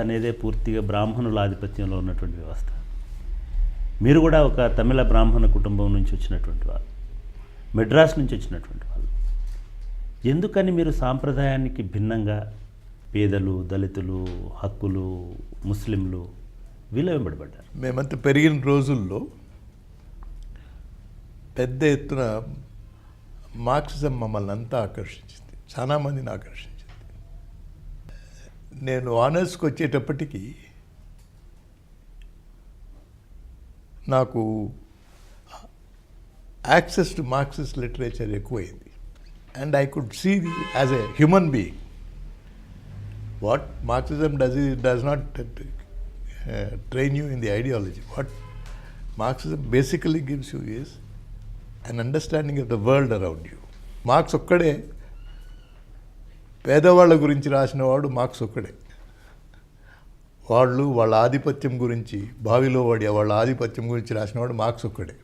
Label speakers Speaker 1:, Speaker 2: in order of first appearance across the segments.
Speaker 1: అనేదే పూర్తిగా బ్రాహ్మణుల ఆధిపత్యంలో ఉన్నటువంటి వ్యవస్థ. మీరు కూడా ఒక తమిళ బ్రాహ్మణ కుటుంబం నుంచి వచ్చినటువంటి వాళ్ళు, మెడ్రాస్ నుంచి వచ్చినటువంటి వాళ్ళు. ఎందుకని మీరు సాంప్రదాయానికి భిన్నంగా పేదలు, దళితులు, హక్కులు, ముస్లింలు వీళ్ళ వెంబడబడ్డారు?
Speaker 2: మేమంతా పెరిగిన రోజుల్లో పెద్ద ఎత్తున మార్క్సిజం మమ్మల్ని అంతా ఆకర్షించింది, చాలామందిని ఆకర్షించింది. నేను ఆనర్స్కి వచ్చేటప్పటికి నాకు యాక్సెస్ టు మార్క్సిస్ట్ లిటరేచర్ ఎక్కువైంది. And I could see as a human being what Marxism does not train you in the ideology. What Marxism basically gives you is an understanding of the world around you. Marks ఒక్కడే పేదవాళ్ళ గురించి రాసినవాడు, marks ఒక్కడే. వాళ్ళ ఆధిపత్యం గురించి, భావిలో వాళ్ళ ఆధిపత్యం గురించి రాసినవాడు మార్క్స్ ఒక్కడే.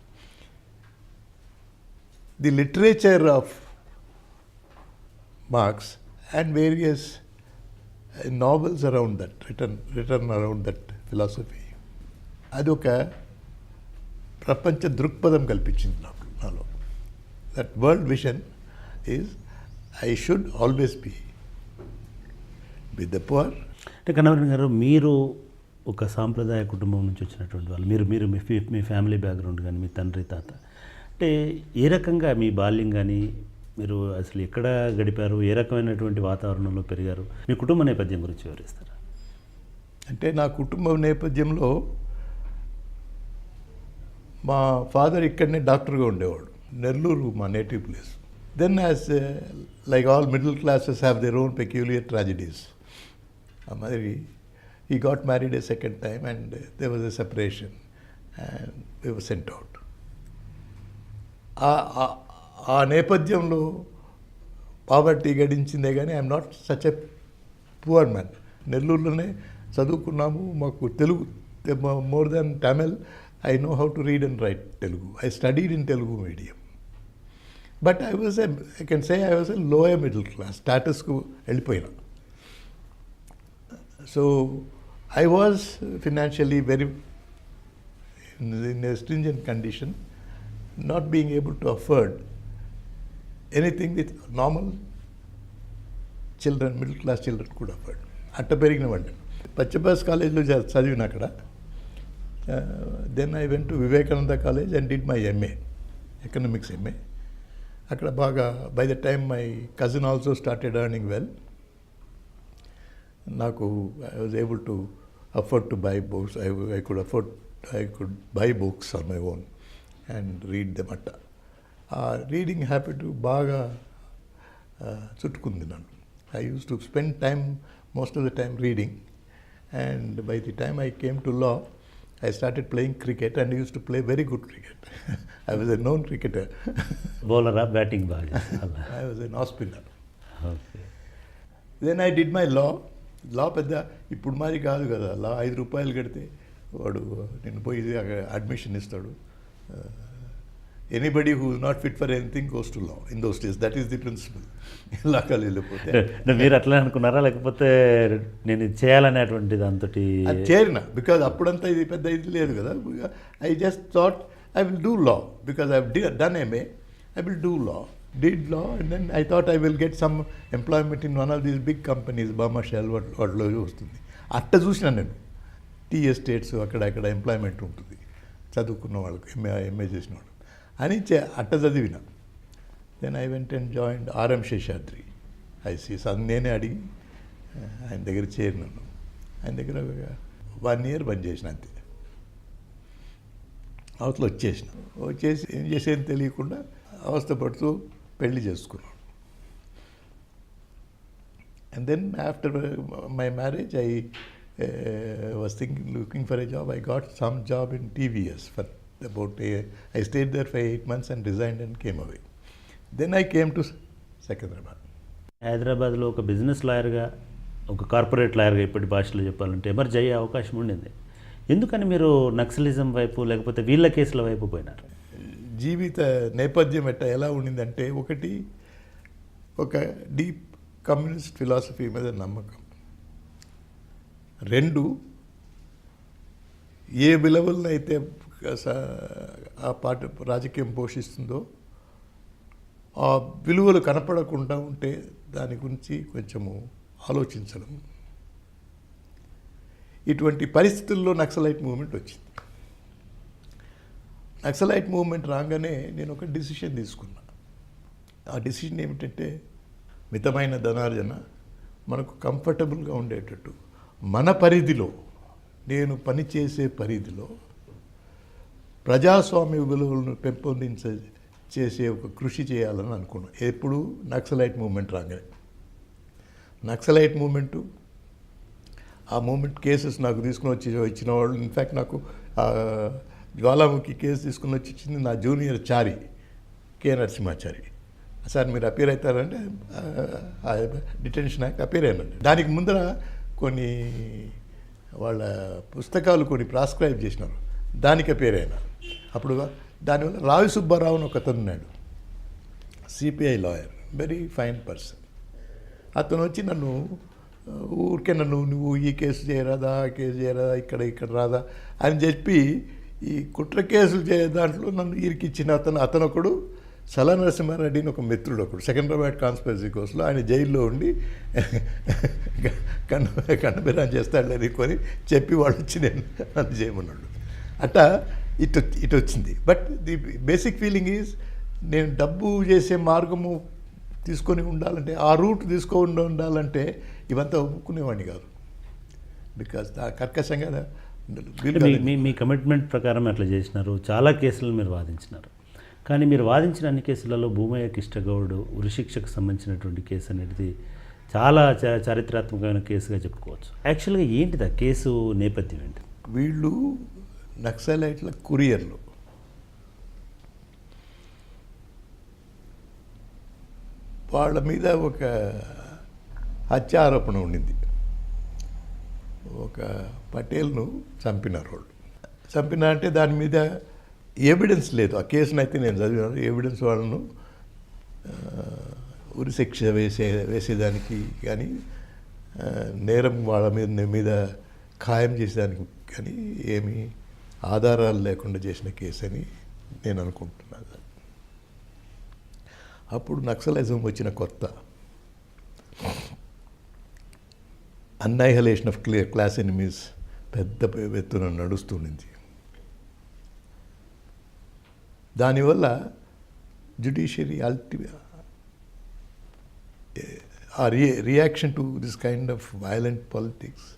Speaker 2: The literature of marks and various novels around that, written around that philosophy, అది ఒక ప్రపంచ దృక్పథం కల్పించింది నాలో. That world vision is I should always be with the poor.
Speaker 1: అంటే కన్నబిరాన్ గారు, మీరు ఒక సాంప్రదాయ కుటుంబం నుంచి వచ్చినటువంటి వాళ్ళు, మీరు మీ ఫ్యామిలీ బ్యాక్గ్రౌండ్ కానీ, మీ తండ్రి తాత, అంటే ఏ రకంగా మీ బాల్యం కానీ, మీరు అసలు ఎక్కడ గడిపారు, ఏ రకమైనటువంటి వాతావరణంలో పెరిగారు, మీ కుటుంబ నేపథ్యం గురించి వివరిస్తారా?
Speaker 2: అంటే నా కుటుంబ నేపథ్యంలో మా ఫాదర్ ఇక్కడనే డాక్టర్గా ఉండేవాడు. నెల్లూరు మా native place. Then as like all middle classes have their own peculiar tragedies. మరి he got married a second time and there was a separation and we were sent out. ఆ నేపథ్యంలో పావర్టీ గడించిందే కానీ I'm not such a poor man. నెల్లూరులోనే చదువుకున్నాము. మాకు Telugu more than Tamil I know how to read and write Telugu. I studied in Telugu medium. But I can say I was a lower middle class స్టాటస్కు వెళ్ళిపోయినా. So I was financially very in a stringent condition, not being able to afford anything with normal children, middle class children could afford. అట్ట పెరిగిన వాడిని. పచ్చబాస్ కాలేజ్లో చదివిన అక్కడ. Then I went to Vivekananda college and did my MA, economics MA. అక్కడ బాగా by the time my cousin also started earning well. నాకు I was able to afford to buy books. I could buy books on my own and read them అట్ట. ఆ reading habit బాగా చుట్టుకుంది నన్ను. I use to spend time, most of the time reading. And by the time I came to law, I started playing cricket and I used to play very good cricket. I was a known cricketer.
Speaker 1: Bowler or batting ball?
Speaker 2: I was an off spinner.
Speaker 1: Okay.
Speaker 2: Then I did my law. లా పెద్ద ఇప్పుడు మరి కాదు కదా. లా 5 రూపాయలు కడితే వాడు నేను పోయి అడ్మిషన్ ఇస్తాడు. Anybody who is not fit for anything goes to law in those days. That is the principle. Law కాలేజీలో పోతే
Speaker 1: మీరు అట్లా అనుకున్నారా, లేకపోతే నేను ఇది చేయాలనేటువంటి దాంతో
Speaker 2: చేరిన? బికాజ్ అప్పుడంతా ఇది పెద్ద ఇది లేదు కదా. I just thought I will do law because I have done MA. I will do law. Did law, and then I thought I will get some employment in one of these big companies, Bama Shell, వాటిలో వస్తుంది. అట్ట చూసిన నేను tea estates అక్కడ employment ఉంటుంది చదువుకున్న వాళ్ళకి, MA చేసిన వాళ్ళు అని అట్ట చదివిన. Then I went and joined RM Seshadri ICS. అది నేనే అడిగి ఆయన దగ్గర చేరినాను. ఆయన దగ్గర 1 year పని చేసిన, అంతే. అవతల వచ్చేసి ఏం చేసేది తెలియకుండా అవస్థపడుతూ పెళ్లి చేసుకున్నాను. And then after my marriage I was looking for a job. I got some job in TVS for about I stayed there for 8 months and resigned and came away. Then I came to Secunderabad.
Speaker 1: హైదరాబాద్లో ఒక business లాయర్గా, ఒక corporate లాయర్గా ఇప్పటి భాషలో చెప్పాలంటే emerge అయ్యే అవకాశం ఉండింది. ఎందుకని మీరు నక్సలిజం వైపు లేకపోతే వీళ్ళ కేసుల వైపు పోయినారు?
Speaker 2: జీవిత నేపథ్యం ఎలా ఉండిందంటే, ఒకటి ఒక డీప్ కమ్యూనిస్ట్ ఫిలాసఫీ మీద నమ్మకం. రెండు, ఏ విలువలను అయితే ఆ పార్టీ రాజకీయం పోషిస్తుందో ఆ విలువలు కనపడకుండా ఉంటే దాని గురించి కొంచెము ఆలోచించడం. ఇటువంటి పరిస్థితుల్లో నక్సలైట్ మూవ్మెంట్ వచ్చింది. నక్సలైట్ మూవ్మెంట్ రాగానే నేను ఒక డిసిషన్ తీసుకున్నా. ఆ డిసిషన్ ఏమిటంటే మితమైన ధనార్జన, మనకు కంఫర్టబుల్గా ఉండేటట్టు మన పరిధిలో, నేను పనిచేసే పరిధిలో ప్రజాస్వామ్య విలువలను చేసే ఒక కృషి చేయాలని అనుకున్నాను. ఎప్పుడు నక్సలైట్ మూవ్మెంట్ రాగానే. నక్సలైట్ మూవ్మెంటు, ఆ మూమెంట్ కేసెస్ నాకు తీసుకుని ఇచ్చిన వాళ్ళు, ఇన్ఫ్యాక్ట్ నాకు జ్వాలాముఖి కేసు తీసుకుని ఇచ్చింది నా జూనియర్ చారి కె నరసింహాచారి. సార్ మీరు అపీర్ అవుతారంటే డిటెన్షన్ యాక్ట్ అపీర్ అయినండి. దానికి ముందర కొన్ని వాళ్ళ పుస్తకాలు కొన్ని ప్రాస్క్రైబ్ చేసినారు, దానికి అపీర్ అయినా. అప్పుడు దానివల్ల రావి సుబ్బారావు అని ఒక అతను ఉన్నాడు, CPI lawyer, very fine person. అతను వచ్చి నన్ను ఊరికే నువ్వు ఈ కేసు చేయరాదా, ఆ కేసు చేయరాదా, ఇక్కడ రాదా అని చెప్పి ఈ కుట్ర కేసులు దాంట్లో నన్ను ఇరికిచ్చిన అతను ఒకడు సలా నరసింహారెడ్డిని ఒక మిత్రుడు ఒకడు, సెకండ్రాబాద్ కాన్స్పిరసీ కేసులో ఆయన జైల్లో ఉండి కన్నబిరాన్ చేస్తాడులే కొని చెప్పి వాళ్ళు వచ్చి నన్ను చేయమన్నాడు. అట్టా ఇటు వచ్చింది. But the basic feeling is, నేను డబ్బు చేసే మార్గము తీసుకొని ఉండాలంటే, ఆ రూట్ తీసుకొని ఉండాలంటే ఇవంతా ఒప్పుకునేవాడిని కాదు. బికాజ్ కర్కశంగా
Speaker 1: మీ కమిట్మెంట్ ప్రకారం అట్లా చేసినారు. చాలా కేసులు మీరు వాదించినారు. కానీ మీరు వాదించిన అన్ని కేసులలో భూమయ్య కిష్టగౌడ్ ఉరిశిక్షకు సంబంధించినటువంటి కేసు అనేది చాలా చారిత్రాత్మకమైన కేసుగా చెప్పుకోవచ్చు. యాక్చువల్గా ఏంటిది ఆ కేసు నేపథ్యం ఏంటి?
Speaker 2: వీళ్ళు నక్సలైట్ల కురియర్లు. వాళ్ళ మీద ఒక హత్య ఆరోపణ ఉండింది. ఒక పటేల్ను చంపినారు వాళ్ళు. చంపినారంటే దాని మీద ఎవిడెన్స్ లేదు. ఆ కేసును అయితే నేను చదివినాను. ఎవిడెన్స్ వాళ్ళను ఉరిశిక్ష వేసేదానికి కానీ, నేరం వాళ్ళ మీద ఖాయం చేసేదానికి కానీ ఏమీ ఆధారాలు లేకుండా చేసిన కేసు అని నేను అనుకుంటున్నాను. అప్పుడు నక్సలిజం వచ్చిన కొత్త, అన్నైహలేషన్ ఆఫ్ క్లాస్ ఎనిమీస్ పెద్ద ఎత్తున నడుస్తుండింది. దానివల్ల జ్యుడిషియరీ ఆ reaction to this kind of violent politics,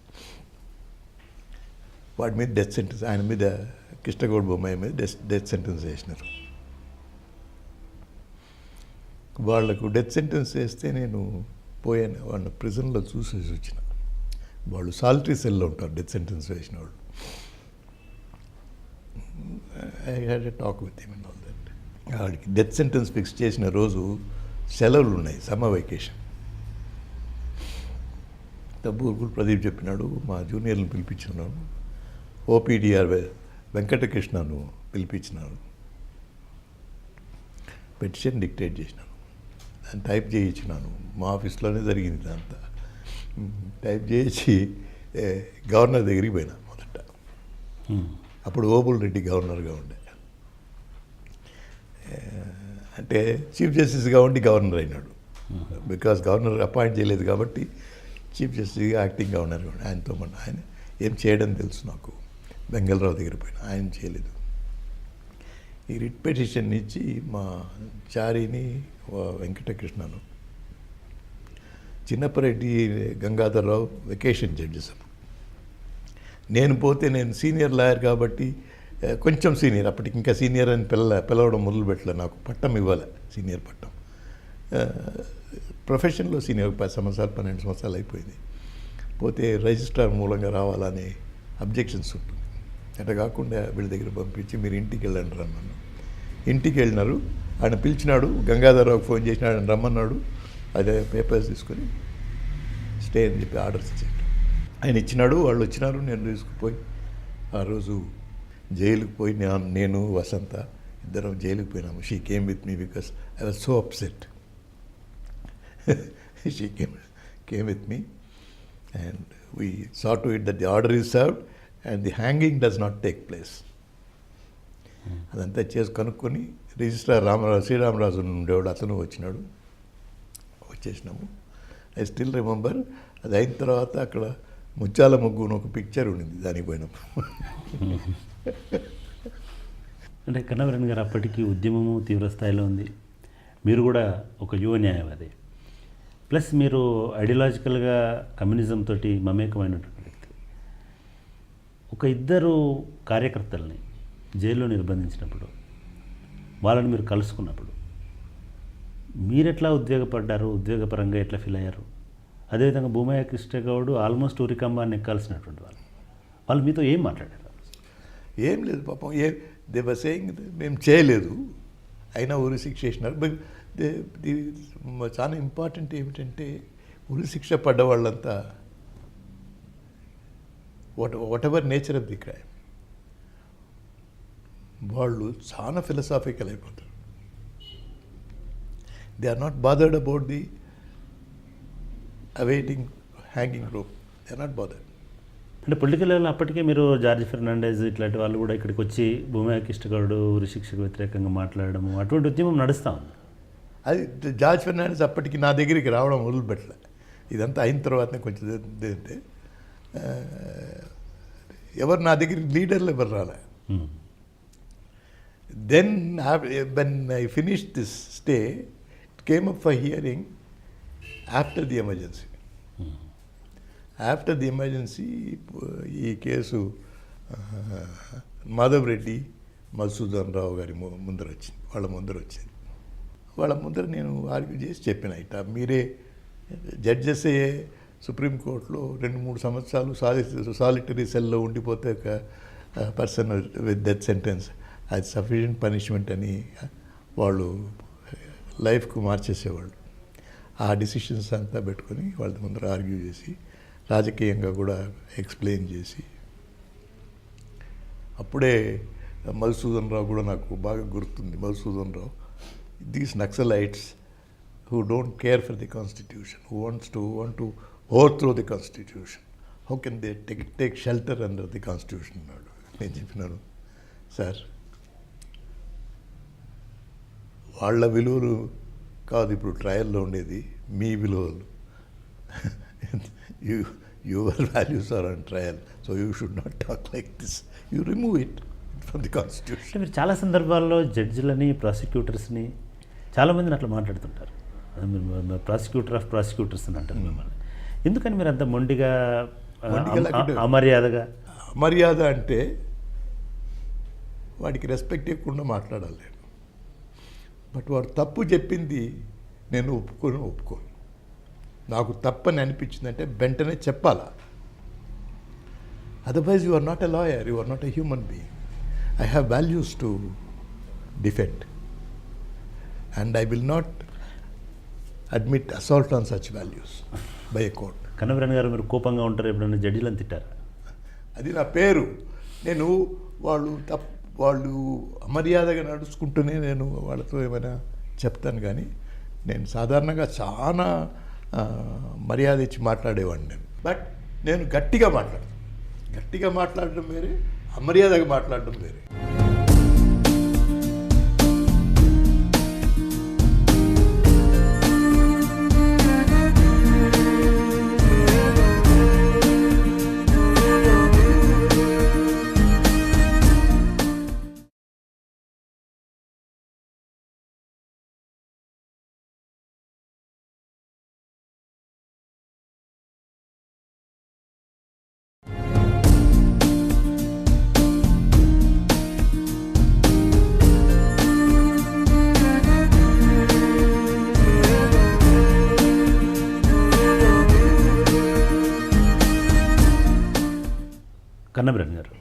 Speaker 2: వాడి మీద డెత్ సెంటెన్స్, ఆయన మీద కిష్టగౌడ్ బొమ్మాయి మీద డెత్ సెంటెన్స్ వేసినారు. వాళ్లకు డెత్ సెంటెన్స్ వేస్తే నేను పోయాను, వాళ్ళ ప్రిజన్లో చూసేసి వచ్చిన. వాళ్ళు సాలిటరీ సెల్లో ఉంటారు డెత్ సెంటెన్స్ వేసిన వాళ్ళు. I had a talk with him and all that. వాడికి డెత్ సెంటెన్స్ ఫిక్స్ చేసిన రోజు సెలవులు ఉన్నాయి, సమ్మర్ వెకేషన్. తబ్బూరుకులు ప్రదీప్ చెప్పినాడు, మా జూనియర్లను పిలిపించినాడు, ఓపీడిఆర్ వెంకటకృష్ణను పిలిపించినాడు, పెటిషన్ డిక్టేట్ చేసినాను, దాన్ని టైప్ చేయించినాను. మా ఆఫీస్లోనే జరిగింది అంతా. టైప్ చేసి గవర్నర్ దగ్గరికి పోయినా మొదట. అప్పుడు ఓబుల్ రెడ్డి గవర్నర్గా ఉండే, అంటే చీఫ్ జస్టిస్గా ఉండి గవర్నర్ అయినాడు. బికాజ్ గవర్నర్ అపాయింట్ చేయలేదు కాబట్టి చీఫ్ జస్టిస్గా యాక్టింగ్ గవర్నర్. ఆయనతో ఆయన ఏం చేయడం తెలుసు నాకు. బెంగళరావు దగ్గర పోయినా, ఆయన చేయలేదు. ఈ రిట్ పిటిషన్ ఇచ్చి మా చారిని వెంకటకృష్ణను, చిన్నప్పరెడ్డి గంగాధర్రావు వెకేషన్ జడ్జెస్. నేను పోతే, నేను సీనియర్ లాయర్ కాబట్టి, కొంచెం సీనియర్, అప్పటికి ఇంకా సీనియర్ అని పిలవడం మొదలుపెట్టలే. నాకు పట్టం ఇవ్వాలి, సీనియర్ పట్టం. ప్రొఫెషన్లో సీనియర్ 10 సంవత్సరాలు 12 సంవత్సరాలు అయిపోయింది. పోతే రిజిస్ట్రార్ మూలంగా రావాలని అబ్జెక్షన్స్ ఉంటుంది. అట్లా కాకుండా వీళ్ళ దగ్గర పంపించి మీరు ఇంటికి వెళ్ళండి రమ్మన్నాను. ఇంటికి వెళ్ళినారు. ఆయన పిలిచినాడు, గంగాధరరావుకి ఫోన్ చేసినాడు, ఆయన రమ్మన్నాడు. అదే పేపర్స్ తీసుకొని స్టే అని చెప్పి ఆర్డర్స్ ఇచ్చాడు. ఆయన ఇచ్చినాడు, వాళ్ళు వచ్చినారు. నేను తీసుకుపోయి ఆ రోజు జైలుకి పోయి నేను వసంత ఇద్దరం జైలుకి పోయినాము. She came with me because I was so upset. She came with me and we saw to it that the order is served and the hanging does not take place. అదంతా చేసి కనుక్కొని రిజిస్ట్రార్ శ్రీరామరాజు ఉండేవాడు, అతను వచ్చినాడు, వచ్చేసినాము. I still remember. అది అయిన తర్వాత అక్కడ ముత్యాల ముగ్గును ఒక పిక్చర్ ఉండింది, దానికి పోయినాము.
Speaker 1: అంటే కన్నబిరాన్ గారు అప్పటికి ఉద్యమము తీవ్ర స్థాయిలో ఉంది, మీరు కూడా ఒక యువ న్యాయవాది, ప్లస్ మీరు ఐడియాలజికల్గా కమ్యూనిజం తోటి మమేకమైనటువంటి వ్యక్తి. ఒక ఇద్దరు కార్యకర్తల్ని జైల్లో నిర్బంధించినప్పుడు, వాళ్ళని మీరు కలుసుకున్నప్పుడు మీరెట్లా ఉద్వేగపడ్డారు, ఉద్వేగపరంగా ఎట్లా ఫీల్ అయ్యారు? అదేవిధంగా భూమయ్య కృష్ణ గౌడ్ ఆల్మోస్ట్ ఊరికమ్మాన్ని ఎక్కాల్సినటువంటి వాళ్ళు మీతో ఏం మాట్లాడారు?
Speaker 2: ఏం లేదు పాపం, దే వర్ సేయింగ్ మేము చేయలేదు, అయినా ఉరి శిక్ష వేసినారు. బట్ చాలా ఇంపార్టెంట్ ఏమిటంటే ఉరి శిక్ష పడ్డ వాళ్ళంతా whatever nature of the crime, వాళ్ళు చాలా ఫిలసాఫికల్ అయిపోతారు. They are not bothered about the awaiting hanging rope, they are not bothered.
Speaker 1: అంటే పొలిటికల్ లెవెల్ అప్పటికే మీరు జార్జ్ ఫెర్నాండెజ్ ఇట్లాంటి వాళ్ళు కూడా ఇక్కడికి వచ్చి భూమయ్య కృష్ణ గౌడ్ ఉరి శిక్షకు వ్యతిరేకంగా మాట్లాడడము, అటువంటి ఉద్యమం నడుస్తూ ఉంది.
Speaker 2: అది జార్జ్ ఫెర్నాండెస్ అప్పటికి నా దగ్గరికి రావడం మొదలుపెట్టలే. ఇదంతా అయిన తర్వాతనే కొంచెం ఏంటంటే ఎవరు నా దగ్గరికి లీడర్లు ఎవరు రాలే. Then when I finish this stay, it came up for hearing after the emergency. After the emergency ఈ కేసు మాధవ్ రెడ్డి, మధుసూదన్ రావు గారి ముందర వచ్చింది, వాళ్ళ ముందర నేను ఆర్గ్యూ చేసి చెప్పిన, ఇట్లా మీరే జడ్జెస్ సుప్రీంకోర్టులో 2-3 సంవత్సరాలు సాలిటరీ సెల్లో ఉండిపోతే ఒక పర్సన్ విత్ డెత్ సెంటెన్స్ అది సఫిషియెంట్ పనిష్మెంట్ అని వాళ్ళు లైఫ్కు మార్చేసేవాళ్ళు. ఆ డిసిషన్స్ అంతా పెట్టుకొని వాళ్ళ ముందర ఆర్గ్యూ చేసి రాజకీయంగా కూడా ఎక్స్ప్లెయిన్ చేసి, అప్పుడే మధుసూదన్ రావు కూడా నాకు బాగా గుర్తుంది. Madhusudan Rao, these Naxalites who don't care for the constitution, who want to overthrow the constitution, how can they take shelter under the constitution? నేను చెప్పినాను, సార్ వాళ్ళ విలువలు కాదు ఇప్పుడు ట్రయల్లో ఉండేది, మీ విలువలు. Your values are on trial, so you should not talk like this, you remove it from the constitution.
Speaker 1: మీరు చాలా సందర్భాల్లో జడ్జిలని, ప్రాసిక్యూటర్స్ని చాలామందిని అట్లా మాట్లాడుతుంటారు, ప్రాసిక్యూటర్ ఆఫ్ ప్రాసిక్యూటర్స్ అని అంటారు మిమ్మల్ని. ఎందుకని మీరు అంత మొండిగా అమర్యాదగా?
Speaker 2: అమర్యాద అంటే వాడికి రెస్పెక్ట్ ఇవ్వకుండా మాట్లాడాలి నేను. బట్ వాడు తప్పు చెప్పింది నేను ఒప్పుకోను. నాకు తప్పని అనిపించిందంటే వెంటనే చెప్పాలా, otherwise you are not a lawyer, you are not a human being. I have values to defend and I will not admit assault on such values by a court.
Speaker 1: Kannabiran garu, మీరు కోపంగా ఉంటారు, ఎప్పుడైనా జడ్జిలను తిట్టారు?
Speaker 2: అది నా పేరు. నేను వాళ్ళు అమర్యాదగా నడుచుకుంటూనే నేను వాళ్ళతో ఏమైనా చెప్తాను, కానీ నేను సాధారణంగా చాలా మర్యాద ఇచ్చి మాట్లాడేవాడిని నేను. బట్ నేను గట్టిగా మాట్లాడడం వేరే, అమర్యాదగా మాట్లాడడం వేరే.
Speaker 1: కన్నబిరాన్ గారు,